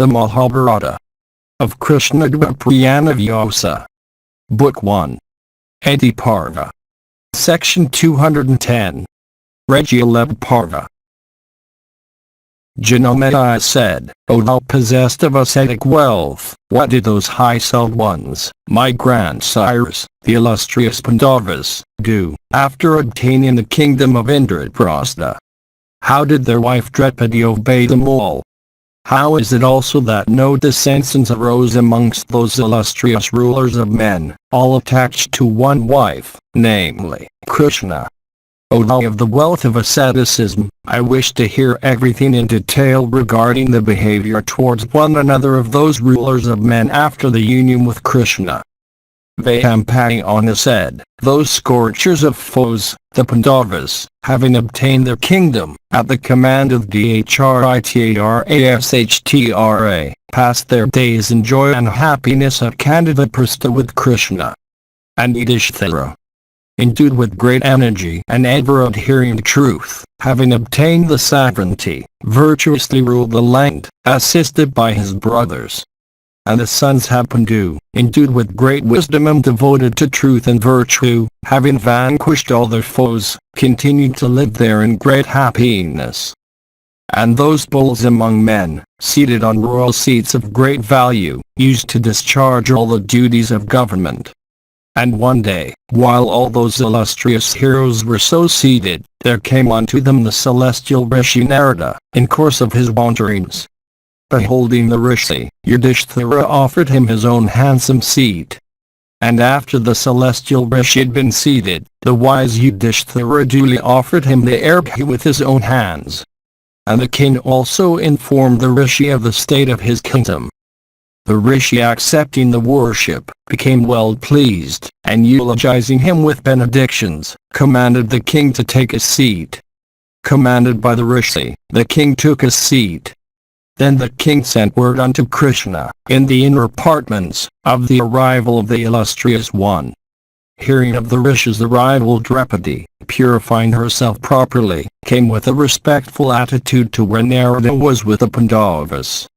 The Mahabharata of KRISHNA-DWAIPAYANA VYASA. Book 1. PARVA. Section 210. Rajya-labha PARVA. Janamata said, O thou possessed of ascetic wealth, what did those high-souled ones, my grandsires, the illustrious Pandavas, do, after obtaining the kingdom of Indraprastha? How did their wife Draupadi obey them all? How is it also that no dissensions arose amongst those illustrious rulers of men, all attached to one wife, namely, Krishna? O thou of the wealth of asceticism, I wish to hear everything in detail regarding the behavior towards one another of those rulers of men after the union with Krishna. VYASA said, those scorchers of foes, the Pandavas, having obtained their kingdom, at the command of Dhritarashtra, passed their days in joy and happiness at Kandavaprastha with Krishna and Yudhishthira. Endued with great energy and ever adhering to truth, having obtained the sovereignty, virtuously ruled the land, assisted by his brothers. And the sons have Pandu, endued with great wisdom and devoted to truth and virtue, having vanquished all their foes, continued to live there in great happiness. And those bulls among men, seated on royal seats of great value, used to discharge all the duties of government. And one day, while all those illustrious heroes were so seated, there came unto them the celestial Rishi Narada, in course of his wanderings. Beholding the Rishi, Yudhishthira offered him his own handsome seat. And after the celestial Rishi had been seated, the wise Yudhishthira duly offered him the air with his own hands. And the king also informed the Rishi of the state of his kingdom. The Rishi, accepting the worship, became well pleased, and eulogizing him with benedictions, commanded the king to take a seat. Commanded by the Rishi, the king took a seat. Then the king sent word unto Krishna, in the inner apartments, of the arrival of the illustrious one. Hearing of the Rishi's arrival, Draupadi, purifying herself properly, came with a respectful attitude to where Narada was with the Pandavas.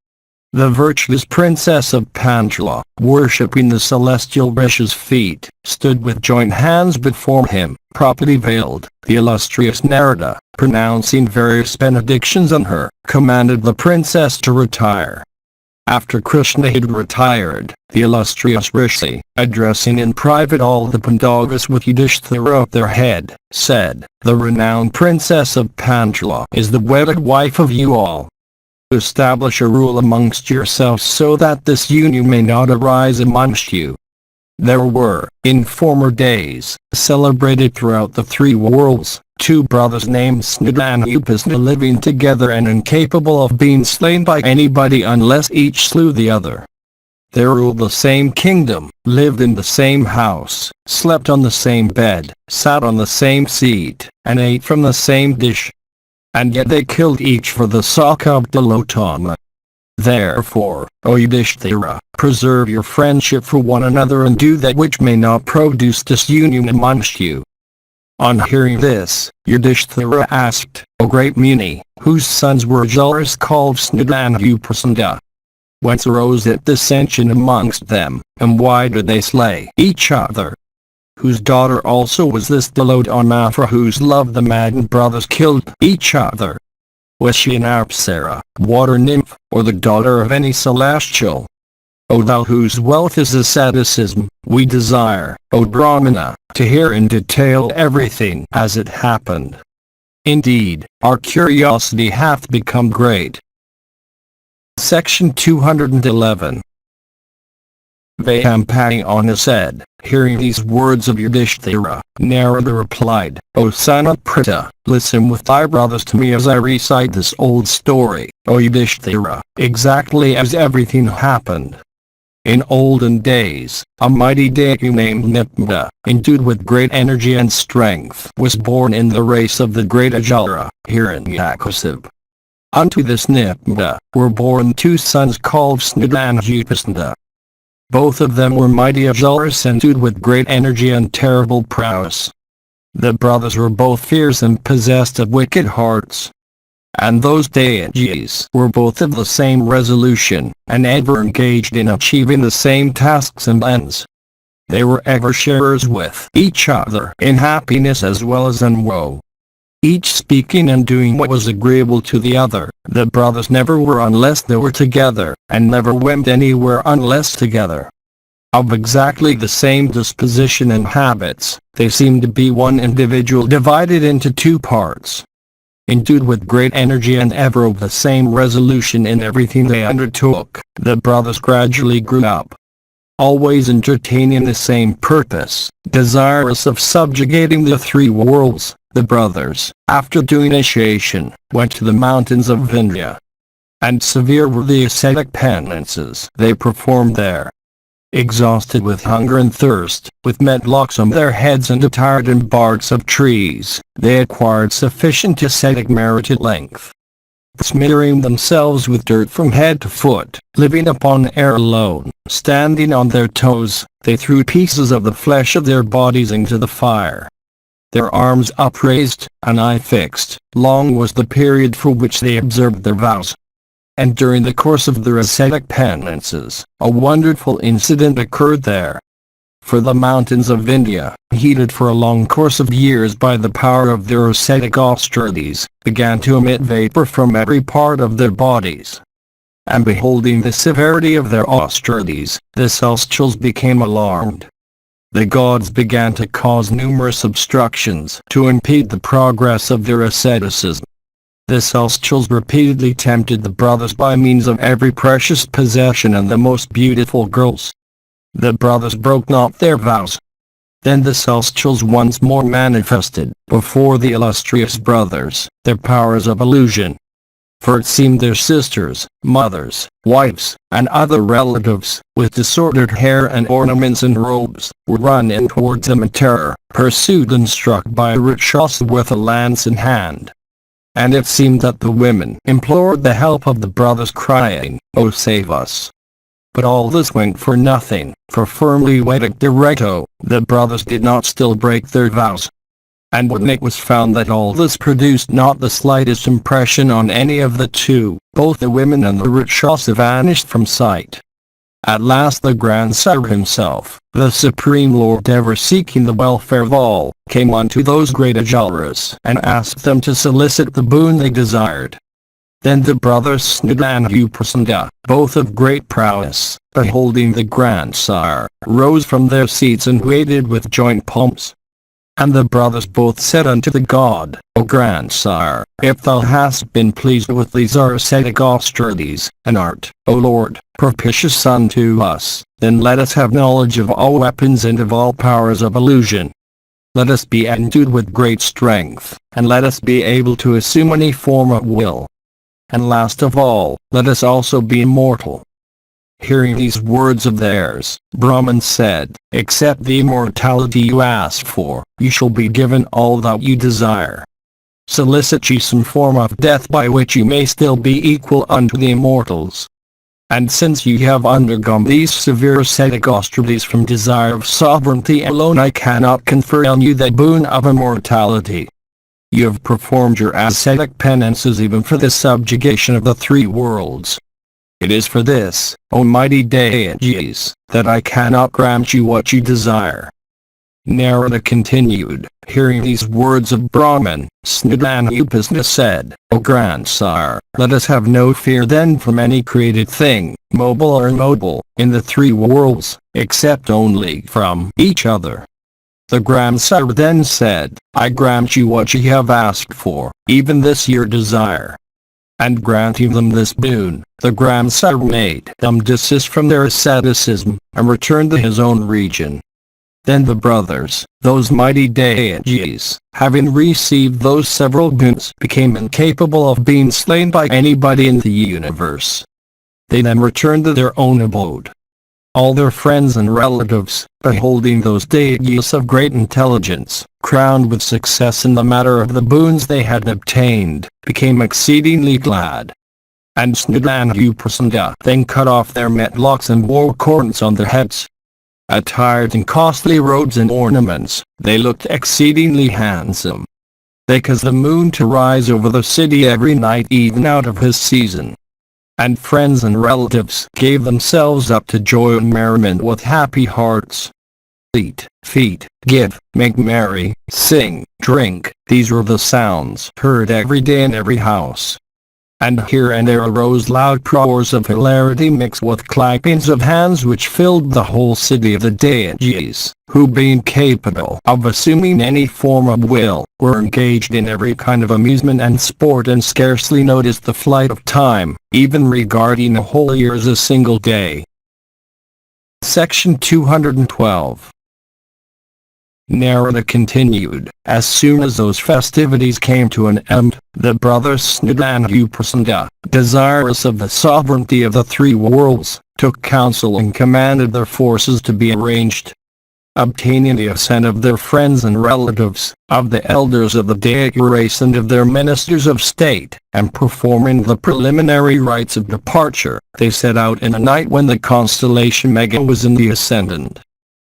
The virtuous princess of Panchala, worshipping the celestial Rishi's feet, stood with joint hands before him, properly veiled. The illustrious Narada, pronouncing various benedictions on her, commanded the princess to retire. After Krishna had retired, the illustrious Rishi, addressing in private all the Pandavas with Yudhishthira at their head, said, the renowned princess of Panchala is the wedded wife of you all. Establish a rule amongst yourselves so that this union may not arise amongst you. There were, in former days, celebrated throughout the three worlds, two brothers named Snida and Upasna living together and incapable of being slain by anybody unless each slew the other. They ruled the same kingdom, lived in the same house, slept on the same bed, sat on the same seat, and ate from the same dish. And yet they killed each for the sake of Tilotama. Therefore, O Yudhishthira, preserve your friendship for one another and do that which may not produce disunion amongst you. On hearing this, Yudhishthira asked, O great Muni, whose sons were jealous called Snida and Upasna? Whence arose it dissension amongst them, and why did they slay each other? Whose daughter also was this Tilotama for whose love the maddened brothers killed each other? Was she an Apsara, water nymph, or the daughter of any celestial? O thou whose wealth is asceticism, we desire, O Brahmana, to hear in detail everything as it happened. Indeed, our curiosity hath become great. Section 211. VYASA said, hearing these words of Yudhishthira, Narada replied, O son of Pritha, listen with thy brothers to me as I recite this old story, O Yudhishthira, exactly as everything happened. In olden days, a mighty deity named Nipmada, endued with great energy and strength, was born in the race of the great Ajara, Hiranyakasipu. Unto this Nipmada were born two sons called Snida and Upasna. Both of them were mighty Ajaras endued with great energy and terrible prowess. The brothers were both fierce and possessed of wicked hearts. And those deities were both of the same resolution, and ever engaged in achieving the same tasks and ends. They were ever sharers with each other in happiness as well as in woe, each speaking and doing what was agreeable to the other. The brothers never were unless they were together, and never went anywhere unless together. Of exactly the same disposition and habits, they seemed to be one individual divided into two parts. Endued with great energy and ever of the same resolution in everything they undertook, the brothers gradually grew up, always entertaining the same purpose, desirous of subjugating the three worlds. The brothers, after due initiation, went to the mountains of Vindhya, and severe were the ascetic penances they performed there. Exhausted with hunger and thirst, with metlocks on their heads and attired in barks of trees, they acquired sufficient ascetic merit at length. Smearing themselves with dirt from head to foot, living upon air alone, standing on their toes, they threw pieces of the flesh of their bodies into the fire. Their arms upraised, and eye fixed, long was the period for which they observed their vows. And during the course of their ascetic penances, a wonderful incident occurred there. For the mountains of India, heated for a long course of years by the power of their ascetic austerities, began to emit vapor from every part of their bodies. And beholding the severity of their austerities, the celestials became alarmed. The gods began to cause numerous obstructions to impede the progress of their asceticism. The celestials repeatedly tempted the brothers by means of every precious possession and the most beautiful girls. The brothers broke not their vows. Then the celestials once more manifested, before the illustrious brothers, their powers of illusion. For it seemed their sisters, mothers, wives, and other relatives, with disordered hair and ornaments and robes, were running towards them in terror, pursued and struck by a Rakshasa with a lance in hand. And it seemed that the women implored the help of the brothers, crying, "Oh, save us!" But all this went for nothing, for firmly wedded directo, the brothers did not still break their vows. And when it was found that all this produced not the slightest impression on any of the two, both the women and the Rakshasa vanished from sight. At last the grandsire himself, the Supreme Lord ever seeking the welfare of all, came unto those great Ajaras and asked them to solicit the boon they desired. Then the brothers Snudha and Uprasanda, both of great prowess, beholding the grandsire, rose from their seats and waited with joint palms. And the brothers both said unto the god, "O grandsire, if thou hast been pleased with these our ascetic austerities, and art, O Lord, propitious unto us, then let us have knowledge of all weapons and of all powers of illusion. Let us be endued with great strength, and let us be able to assume any form at will. And last of all, let us also be immortal." Hearing these words of theirs, Brahman said, "Accept the immortality you ask for, you shall be given all that you desire. Solicit ye some form of death by which you may still be equal unto the immortals. And since ye have undergone these severe ascetic austerities from desire of sovereignty alone, I cannot confer on you the boon of immortality. You have performed your ascetic penances even for the subjugation of the three worlds. It is for this, O mighty deities, that I cannot grant you what you desire." Narada continued, hearing these words of Brahman, Snudha and Upasana said, "O grandsire, let us have no fear then from any created thing, mobile or immobile, in the three worlds, except only from each other." The grandsire then said, "I grant you what ye have asked for, even this your desire." And granting them this boon, the grandsire made them desist from their asceticism, and returned to his own region. Then the brothers, those mighty deities, having received those several boons, became incapable of being slain by anybody in the universe. They then returned to their own abode. All their friends and relatives, beholding those deities of great intelligence, crowned with success in the matter of the boons they had obtained, became exceedingly glad. And Snudha and Uprasanda then cut off their metlocks and wore corns on their heads. Attired in costly robes and ornaments, they looked exceedingly handsome. They caused the moon to rise over the city every night even out of his season. And friends and relatives gave themselves up to joy and merriment with happy hearts. Eat, feed, give, make merry, sing, drink, these were the sounds heard every day in every house. And here and there arose loud roars of hilarity mixed with clappings of hands which filled the whole city of the deities, who being capable of assuming any form of will, were engaged in every kind of amusement and sport and scarcely noticed the flight of time, even regarding a whole year as a single day. Section 212. Narada continued, as soon as those festivities came to an end, the brothers Snida and Uprasanda, desirous of the sovereignty of the three worlds, took counsel and commanded their forces to be arranged. Obtaining the assent of their friends and relatives, of the elders of the deity race and of their ministers of state, and performing the preliminary rites of departure, they set out in a night when the constellation Megha was in the ascendant.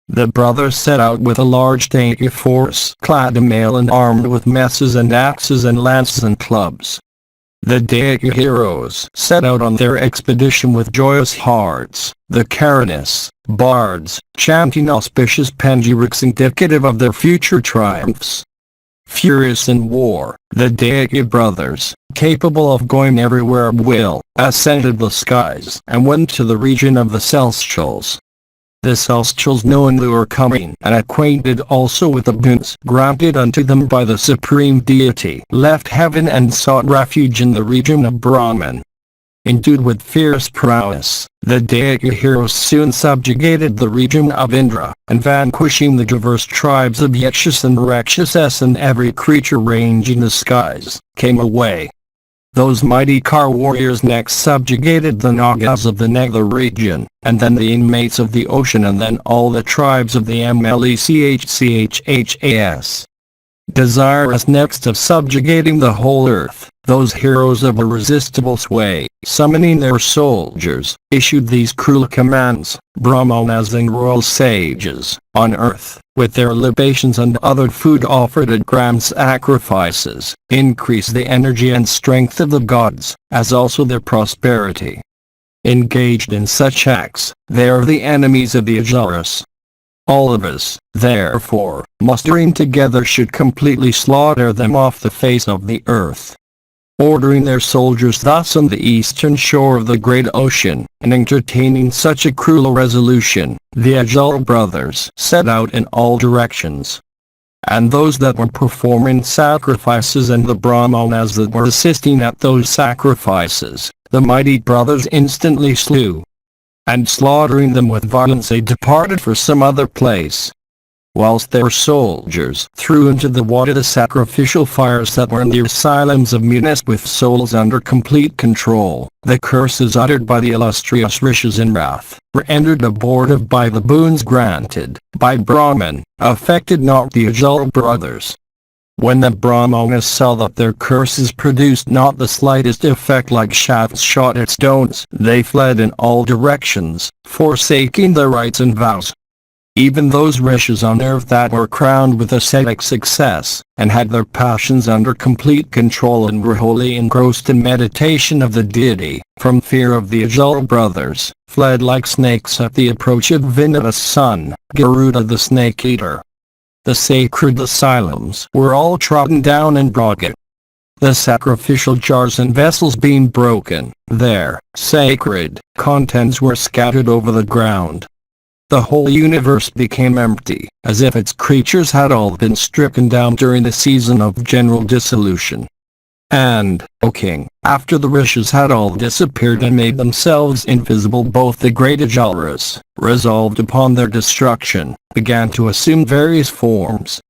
The brothers set out with a large deity force, clad in mail and armed with messes and axes and lances and clubs. The deity heroes set out on their expedition with joyous hearts, the Karinis, bards, chanting auspicious panegyrics indicative of their future triumphs. Furious in war, the deity brothers, capable of going everywhere at will, ascended the skies and went to the region of the Celestials. The Celestials, knowing they were coming and acquainted also with the boons granted unto them by the Supreme Deity, left heaven and sought refuge in the region of Brahman. Endued with fierce prowess, the deity heroes soon subjugated the region of Indra, and vanquishing the diverse tribes of Yakshas and Rakshasas and every creature ranging the skies, came away. Those mighty Kar warriors next subjugated the Nagas of the nether region, and then the inmates of the ocean, and then all the tribes of the Mlechchhas. Desirous next of subjugating the whole earth, those heroes of irresistible sway, summoning their soldiers, issued these cruel commands: Brahmanas and royal sages, on earth, with their libations and other food offered at grand sacrifices, increase the energy and strength of the gods, as also their prosperity. Engaged in such acts, they are the enemies of the Ajaras. All of us, therefore, mustering together, should completely slaughter them off the face of the earth. Ordering their soldiers thus on the eastern shore of the great ocean, and entertaining such a cruel resolution, the Ajala brothers set out in all directions. And those that were performing sacrifices and the Brahmanas that were assisting at those sacrifices, the mighty brothers instantly slew. And slaughtering them with violence, they departed for some other place. Whilst their soldiers threw into the water the sacrificial fires that were in the asylums of munis with souls under complete control, the curses uttered by the illustrious rishis in wrath, were rendered abortive by the boons granted by Brahman, affected not the Ajala brothers. When the Brahmanas saw that their curses produced not the slightest effect like shafts shot at stones, they fled in all directions, forsaking their rites and vows. Even those rishis on earth that were crowned with ascetic success, and had their passions under complete control and were wholly engrossed in meditation of the deity, from fear of the Ajala brothers, fled like snakes at the approach of Vinata's son, Garuda the snake eater. The sacred asylums were all trodden down and broken. The sacrificial jars and vessels being broken, their sacred contents were scattered over the ground. The whole universe became empty, as if its creatures had all been stricken down during the season of general dissolution. And, O king, after the rishis had all disappeared and made themselves invisible, both the great Ajalas, resolved upon their destruction, began to assume various forms.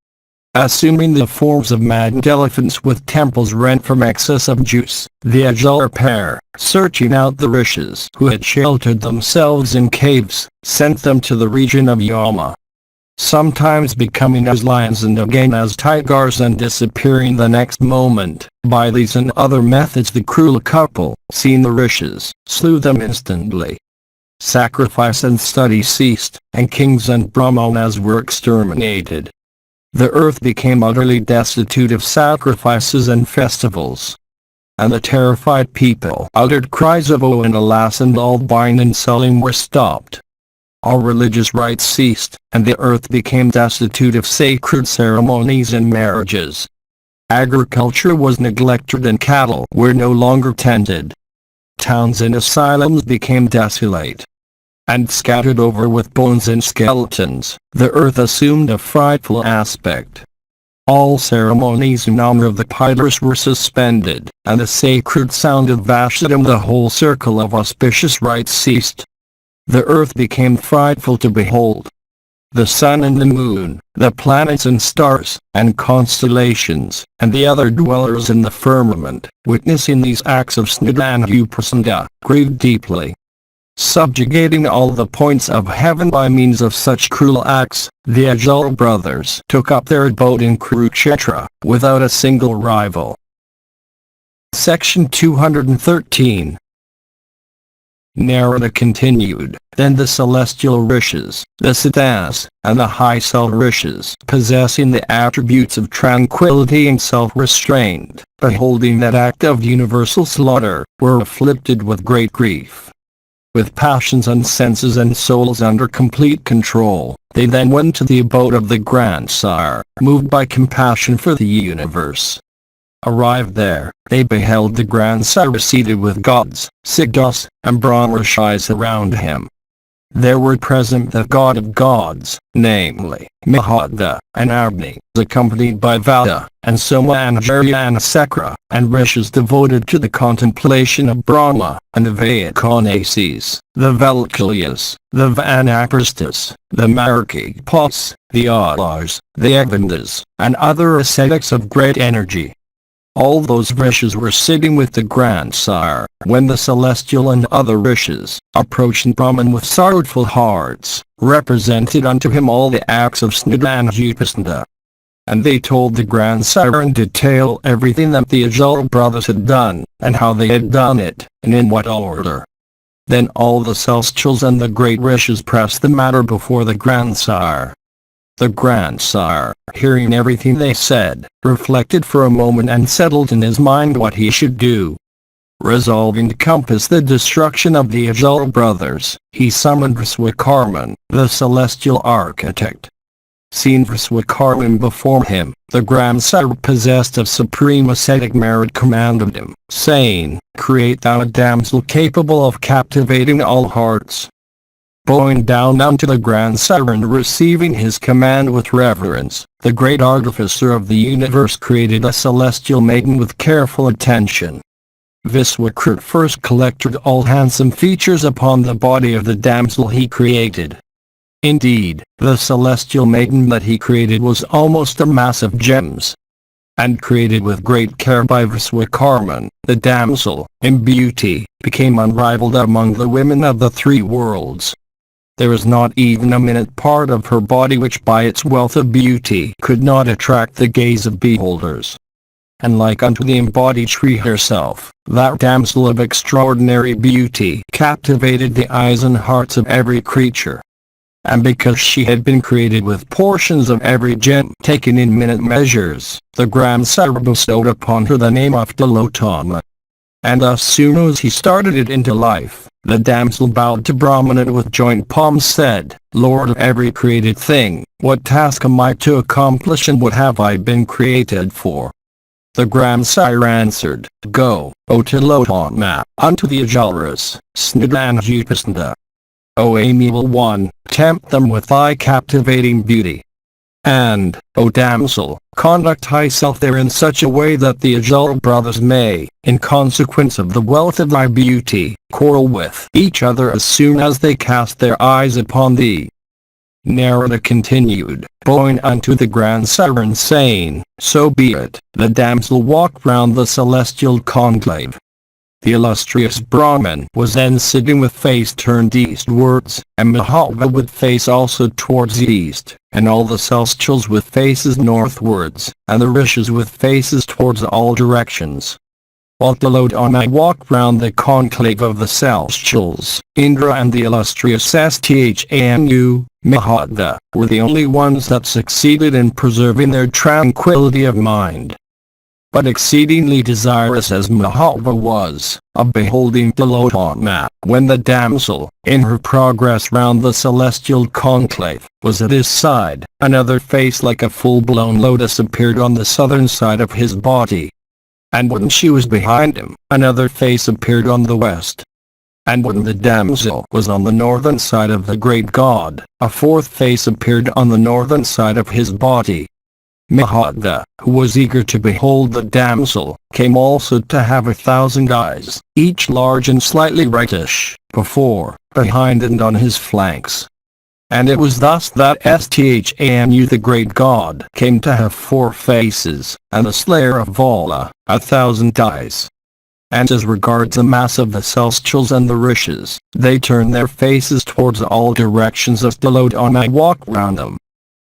Assuming the forms of maddened elephants with temples rent from excess of juice, the Ajala pair, searching out the rishis who had sheltered themselves in caves, sent them to the region of Yama. Sometimes becoming as lions and again as tigers and disappearing the next moment. By these and other methods the cruel couple, seeing the rishis, slew them instantly. Sacrifice and study ceased, and kings and brahmanas were exterminated. The earth became utterly destitute of sacrifices and festivals. And the terrified people uttered cries of "Oh and alas," and all buying and selling were stopped. All religious rites ceased, and the earth became destitute of sacred ceremonies and marriages. Agriculture was neglected and cattle were no longer tended. Towns and asylums became desolate and scattered over with bones and skeletons. The earth assumed a frightful aspect. All ceremonies in honor of the pious were suspended, and the sacred sound of Vashadam, the whole circle of auspicious rites, ceased. The earth became frightful to behold. The sun and the moon, the planets and stars, and constellations, and the other dwellers in the firmament, witnessing these acts of Snudana, grieved deeply. Subjugating all the points of heaven by means of such cruel acts, the Ajal brothers took up their abode in Kurukshetra, without a single rival. Section 213. Narada continued. Then the celestial rishis, the siddhas, and the high self rishis, possessing the attributes of tranquility and self-restraint, beholding that act of universal slaughter, were afflicted with great grief. With passions and senses and souls under complete control, they then went to the abode of the Grandsire, moved by compassion for the universe. Arrived there, they beheld the Grandsire seated with gods, siddhas, and brahmarshis around him. There were present the god of gods, namely, Mahadeva, and Agni, accompanied by Vata, and Soma and Jarya and Sakra, and rishis devoted to the contemplation of Brahma, and the Vaikonasis, the Velkalyas, the Vanaprasthas, the Markipas, the Alars, the Agvandas, and other ascetics of great energy. All those rishis were sitting with the Grandsire, when the celestial and other rishis approached Brahman with sorrowful hearts, represented unto him all the acts of Snudana. And they told the Grandsire in detail everything that the Ajal brothers had done, and how they had done it, and in what order. Then all the celestials and the great rishis pressed the matter before the Grandsire. The Grandsire, hearing everything they said, reflected for a moment and settled in his mind what he should do. Resolving to compass the destruction of the Ajal brothers, he summoned Vriswakarman, the celestial architect. Seeing Vriswakarman before him, the Grandsire, possessed of supreme ascetic merit, commanded him, saying, "Create thou a damsel capable of captivating all hearts." Bowing down unto the Grandsire and receiving his command with reverence, the great artificer of the universe created a celestial maiden with careful attention. Viswakrit first collected all handsome features upon the body of the damsel he created. Indeed, the celestial maiden that he created was almost a mass of gems. And created with great care by Viswakarman, the damsel, in beauty, became unrivaled among the women of the three worlds. There is not even a minute part of her body which by its wealth of beauty could not attract the gaze of beholders. And like unto the embodied Shri herself, that damsel of extraordinary beauty captivated the eyes and hearts of every creature. And because she had been created with portions of every gem taken in minute measures, the Grandsire bestowed upon her the name of Tilotama. And as soon as he started it into life, the damsel bowed to Brahman and with joint palms said, "Lord of every created thing, what task am I to accomplish and what have I been created for?" The Grandsire answered, "Go, O Tilotama, unto the Ajalas, Snudana. O amiable one, tempt them with thy captivating beauty. And, O damsel, conduct thyself there in such a way that the Ajal brothers may, in consequence of the wealth of thy beauty, quarrel with each other as soon as they cast their eyes upon thee." Narada continued, bowing unto the Grandsire and saying, "So be it." The damsel walked round the celestial conclave. The illustrious Brahman was then sitting with face turned eastwards, and Mahadeva with face also towards east, and all the celestials with faces northwards, and the rishis with faces towards all directions. While Tilotama walked round the conclave of the celestials, Indra and the illustrious Sthanu, Mahabharata, were the only ones that succeeded in preserving their tranquility of mind. But exceedingly desirous as Mahabharata was, of beholding Tilotama, when the damsel, in her progress round the celestial conclave, was at his side, another face like a full-blown lotus appeared on the southern side of his body. And when she was behind him, another face appeared on the west. And when the damsel was on the northern side of the great god, a fourth face appeared on the northern side of his body. Mahabharata, who was eager to behold the damsel, came also to have 1,000 eyes, each large and slightly reddish, before, behind and on his flanks. And it was thus that Sthanu the great god came to have 4 faces, and the slayer of Vala, 1,000 eyes. And as regards the mass of the celestials and the rishis, they turned their faces towards all directions as Tilotama walked round them.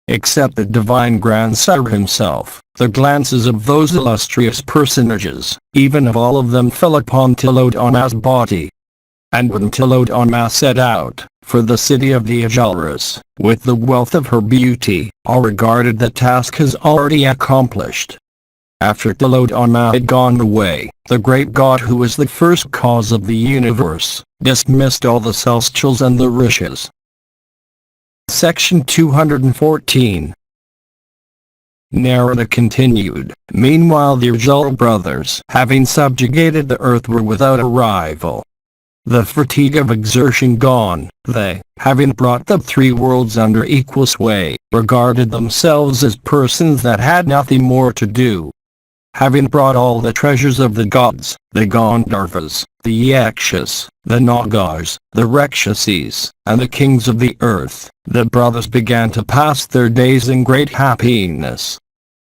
Except the divine grandsire himself, the glances of those illustrious personages, even of all of them, fell upon Tilotama's body. And when Tilotama set out, for the city of the Ajaras, with the wealth of her beauty, all regarded the task as already accomplished. After Tilotama had gone away, the great god who was the first cause of the universe, dismissed all the celestials and the rishis. Section 214. Narada continued. Meanwhile the Rajya brothers, having subjugated the earth, were without a rival. The fatigue of exertion gone, they, having brought the 3 worlds under equal sway, regarded themselves as persons that had nothing more to do. Having brought all the treasures of the gods, the Gandharvas, the Yakshas, the Nagas, the Rakshasis, and the kings of the earth, the brothers began to pass their days in great happiness.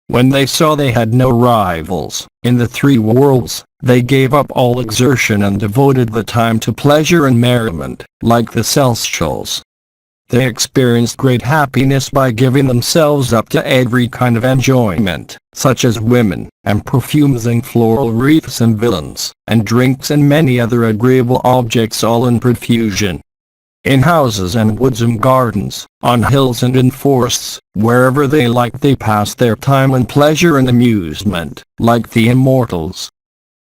When they saw they had no rivals in the 3 worlds, they gave up all exertion and devoted the time to pleasure and merriment, like the celestials. They experienced great happiness by giving themselves up to every kind of enjoyment, such as women, and perfumes and floral wreaths and villains, and drinks and many other agreeable objects, all in profusion. In houses and woods and gardens, on hills and in forests, wherever they liked, they passed their time in pleasure and amusement, like the immortals.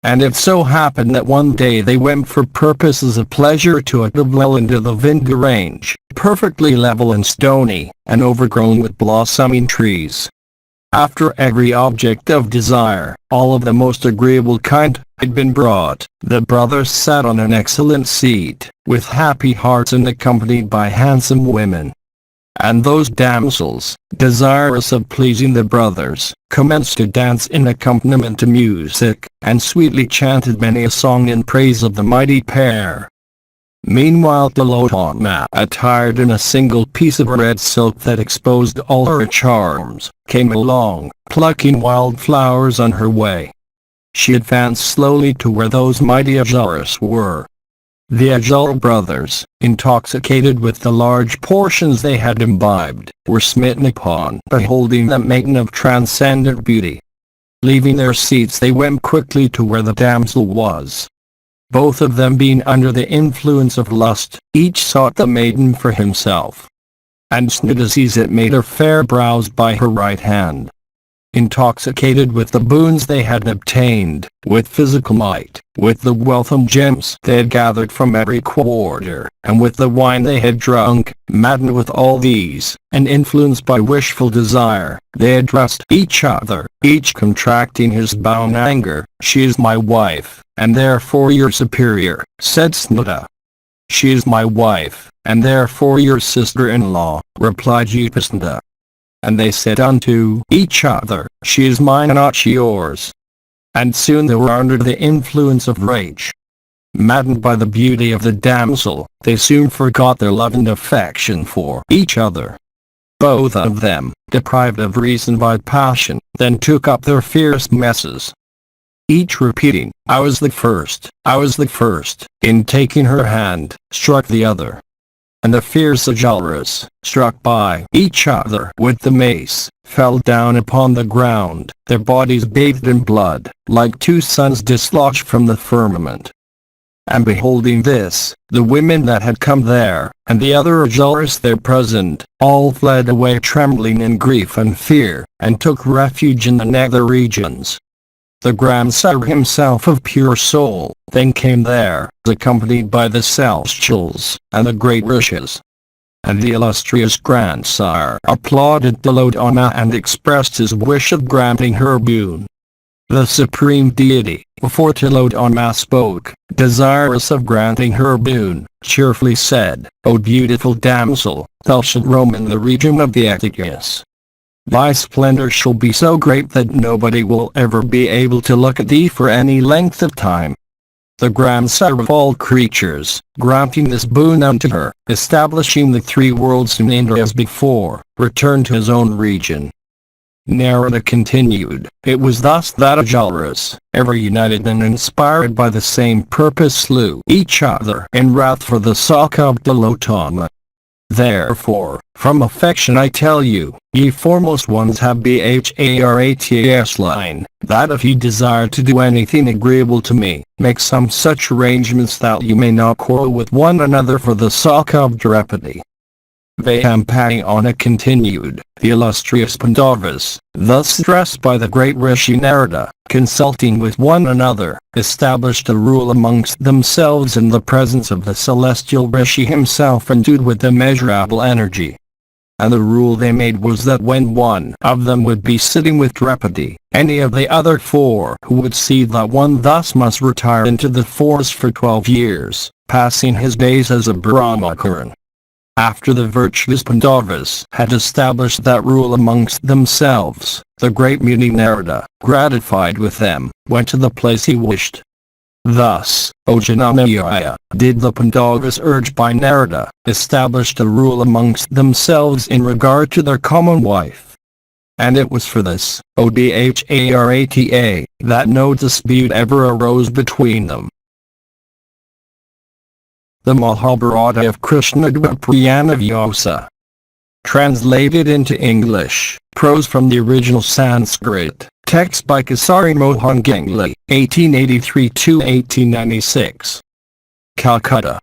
And it so happened that one day they went for purposes of pleasure to a well into the Vindhya range, perfectly level and stony, and overgrown with blossoming trees. After every object of desire, all of the most agreeable kind, had been brought, the brothers sat on an excellent seat, with happy hearts and accompanied by handsome women. And those damsels, desirous of pleasing the brothers, commenced to dance in accompaniment to music, and sweetly chanted many a song in praise of the mighty pair. Meanwhile Tilotama, attired in a single piece of red silk that exposed all her charms, came along, plucking wild flowers on her way. She advanced slowly to where those mighty Ajaras were. The Ajara brothers, intoxicated with the large portions they had imbibed, were smitten upon beholding that maiden of transcendent beauty. Leaving their seats, they went quickly to where the damsel was. Both of them being under the influence of lust, each sought the maiden for himself. And Snudazizit made her fair brows by her right hand. Intoxicated with the boons they had obtained, with physical might, with the wealth and gems they had gathered from every quarter, and with the wine they had drunk, maddened with all these, and influenced by wishful desire, they addressed each other, each contracting his bound anger. "She is my wife, and therefore your superior," said Snuda. "She is my wife, and therefore your sister-in-law," replied Upasnda. And they said unto each other, "She is mine and not yours." And soon they were under the influence of rage. Maddened by the beauty of the damsel, they soon forgot their love and affection for each other. Both of them, deprived of reason by passion, then took up their fierce messes, each repeating, "I was the first, I was the first," in taking her hand, struck the other. And the fierce Ajaras, struck by each other with the mace, fell down upon the ground, their bodies bathed in blood, like 2 suns dislodged from the firmament. And beholding this, the women that had come there, and the other Ajaras there present, all fled away trembling in grief and fear, and took refuge in the nether regions. The grandsire himself of pure soul, then came there, accompanied by the celestials, and the great rishis. And the illustrious grandsire applauded Tilotama and expressed his wish of granting her boon. The supreme deity, before Tilotama spoke, desirous of granting her boon, cheerfully said, "O beautiful damsel, thou shalt roam in the region of the Atticus. Thy splendor shall be so great that nobody will ever be able to look at thee for any length of time." The grandsire of all creatures, granting this boon unto her, establishing the three worlds in India as before, returned to his own region. Narada continued, "It was thus that Ajaras, ever united and inspired by the same purpose, slew each other in wrath for the sake of Tilotama. Therefore, from affection I tell you, ye foremost ones have BHARATAS line, that if ye desire to do anything agreeable to me, make some such arrangements that you may not quarrel with one another for the sake of Draupadi." Vayyampayana continued, "The illustrious Pandavas, thus addressed by the great Rishi Narada, consulting with one another, established a rule amongst themselves in the presence of the celestial Rishi himself endued with immeasurable energy. And the rule they made was that when one of them would be sitting with Draupadi, any of the other four who would see that one thus must retire into the forest for 12 years, passing his days as a Brahmacharan. After the virtuous Pandavas had established that rule amongst themselves, the great Muni Narada, gratified with them, went to the place he wished. Thus, O Janamaya, did the Pandavas urged by Narada, established a rule amongst themselves in regard to their common wife. And it was for this, O Dharata, that no dispute ever arose between them. The Mahabharata of KRISHNA-DWAIPAYANA VYASA. Translated into English, prose from the original Sanskrit, text by Kisari Mohan Ganguli, 1883–1896. Calcutta.